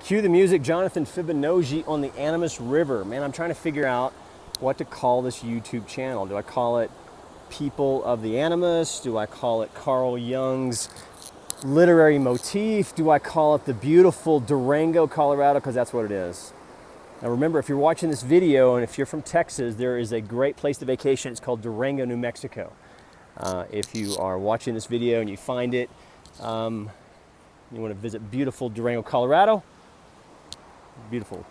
Cue the music, Jonathan Fibonojji on the Animas River. Man, I'm trying to figure out what to call this YouTube channel. Do I call it People of the Animas? Do I call it Carl Jung's literary motif? Do I call it the beautiful Durango, Colorado? Because that's what it is. Now remember, if you're watching this video and if you're from Texas, there is a great place to vacation. It's called Durango, New Mexico. If you are watching this video and you find it, you want to visit beautiful Durango, Colorado. Beautiful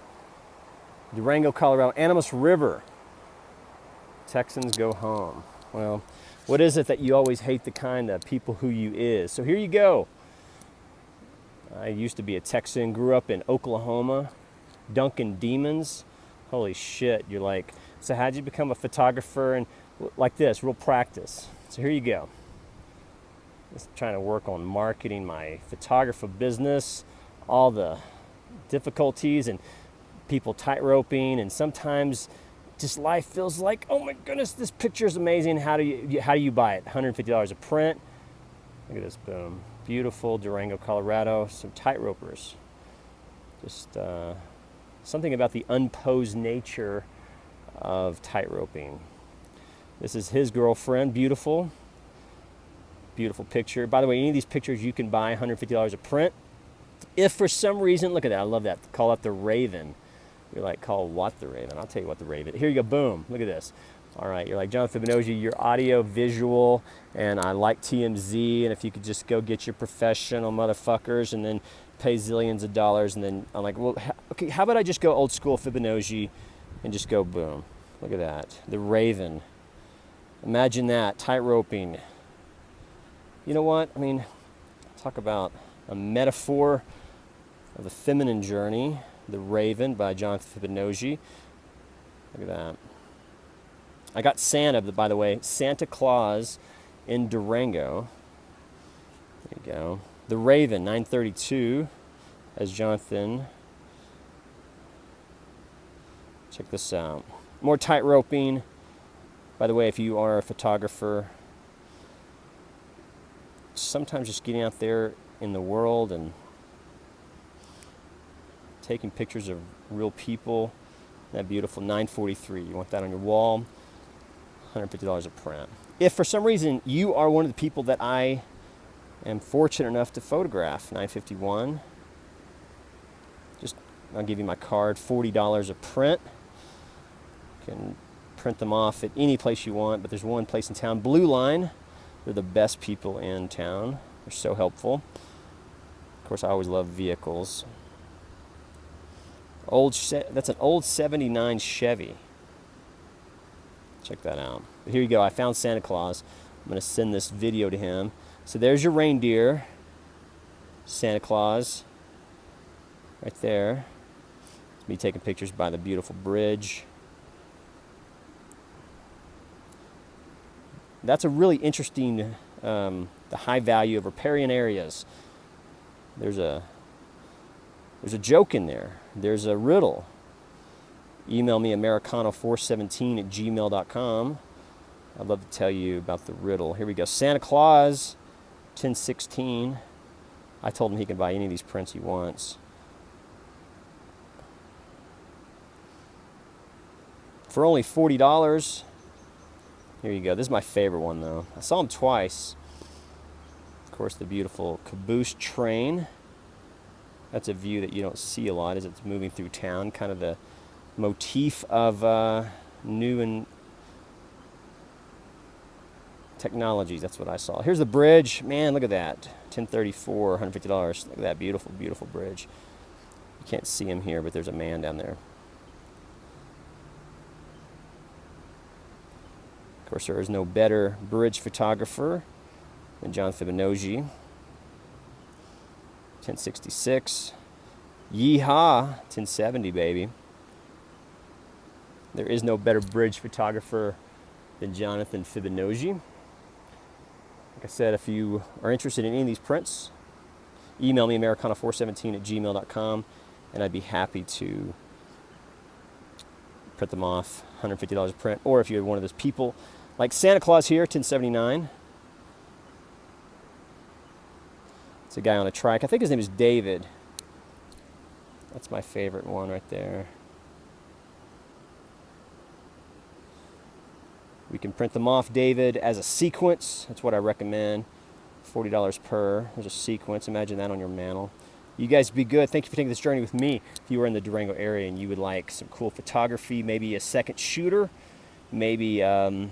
Durango, Colorado, Animas River. Texans go home. Well, what is it that you always hate the kind of people who you is? So here you go. I used to be a Texan, grew up in Oklahoma, Dunkin' Demons. Holy shit, you're like, so how'd you become a photographer? And like this, real practice. So here you go. Just trying to work on marketing my photography business, all the difficulties and people tightroping, and sometimes just life feels like, oh my goodness, this picture is amazing. How do you buy it? $150 a print. Look at this, boom. Beautiful Durango, Colorado. Some tightropers. Just something about the unposed nature of tightroping. This is his girlfriend, beautiful. Beautiful picture. By the way, any of these pictures you can buy $150 a print. If for some reason, look at that, I love that. Call it the Raven. You're like, call what the Raven? I'll tell you what the Raven. Here you go, boom, look at this. All right, you're like, Jonathan Fibonojji, you're audio, visual, and I like TMZ, and if you could just go get your professional motherfuckers and then pay zillions of dollars, and then I'm like, well, okay, how about I just go old school Fibonojji and just go boom. Look at that, the Raven. Imagine that, tightroping. You know what, I mean, talk about a metaphor of the feminine journey, The Raven by Jonathan Fibonojji. Look at that. I got Santa, by the way, Santa Claus in Durango. There you go. The Raven, 932, as Jonathan. Check this out. More tightroping. By the way, if you are a photographer, sometimes just getting out there in the world and taking pictures of real people. That beautiful 943. You want that on your wall. $150 a print. If for some reason you are one of the people that I am fortunate enough to photograph, 951. Just, I'll give you my card, $40 a print. You can print them off at any place you want, but there's one place in town, Blue Line. They're the best people in town. They're so helpful. Of course, I always love vehicles. That's an old 79 Chevy. Check that out. But here you go. I found Santa Claus. I'm going to send this video to him. So there's your reindeer. Santa Claus. Right there. Me taking pictures by the beautiful bridge. That's a really interesting, the high value of riparian areas. There's a joke in there. There's a riddle. Email me americano417@gmail.com. I'd love to tell you about the riddle. Here we go. Santa Claus, 1016. I told him he can buy any of these prints he wants. For only $40. Here you go. This is my favorite one, though. I saw him twice. Of course, the beautiful caboose train. That's a view that you don't see a lot as it's moving through town. Kind of the motif of new and technologies. That's what I saw. Here's the bridge. Man, look at that. 1034, $150. Look at that beautiful, beautiful bridge. You can't see him here, but there's a man down there. Of course, there is no better bridge photographer than John Fibonojji. 1066. Yeehaw, 1070, baby. There is no better bridge photographer than Jonathan Fibonojji. Like I said, if you are interested in any of these prints, email me americano417@gmail.com, and I'd be happy to print them off, $150 a print. Or if you're one of those people like Santa Claus here, 1079. It's a guy on a trike. I think his name is David. That's my favorite one right there. We can print them off, David, as a sequence. That's what I recommend. $40 per. There's a sequence. Imagine that on your mantle. You guys be good. Thank you for taking this journey with me. If you are in the Durango area and you would like some cool photography, maybe a second shooter, maybe, I don't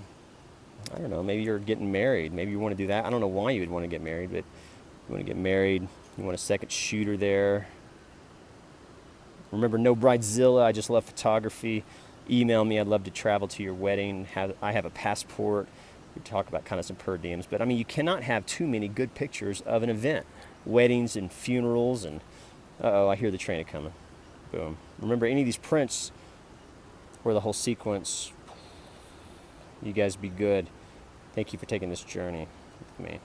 know, maybe you're getting married. Maybe you want to do that. I don't know why you would want to get married, but you want to get married. You want a second shooter there. Remember, no bridezilla. I just love photography. Email me. I'd love to travel to your wedding. I have a passport. We talk about kind of some per diems. But, I mean, you cannot have too many good pictures of an event. Weddings and funerals and... Uh-oh, I hear the train coming. Boom. Remember, any of these prints or the whole sequence, you guys be good. Thank you for taking this journey with me.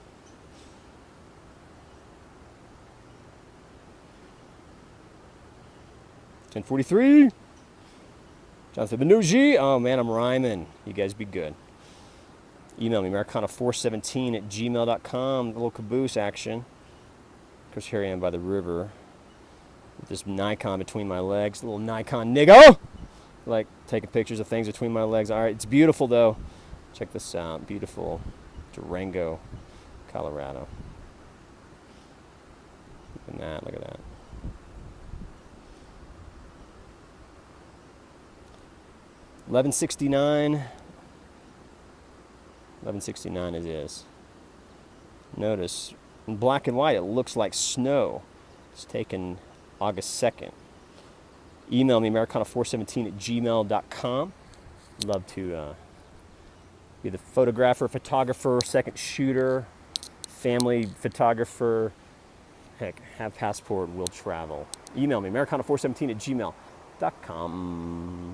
$10.43. John Fibonojji. Oh, man, I'm rhyming. You guys be good. Email me, Americana417@gmail.com. A little caboose action. Of course, here I am by the river with this Nikon between my legs. A little Nikon nigga. Like taking pictures of things between my legs. All right, it's beautiful, though. Check this out. Beautiful Durango, Colorado. Look at that. Look at that. $11.69. $11.69 it is. Notice, in black and white, it looks like snow. It's taken August 2nd. Email me, Americana417@gmail.com. Love to be the photographer, photographer, second shooter, family photographer. Heck, have passport, will travel. Email me, Americana417@gmail.com.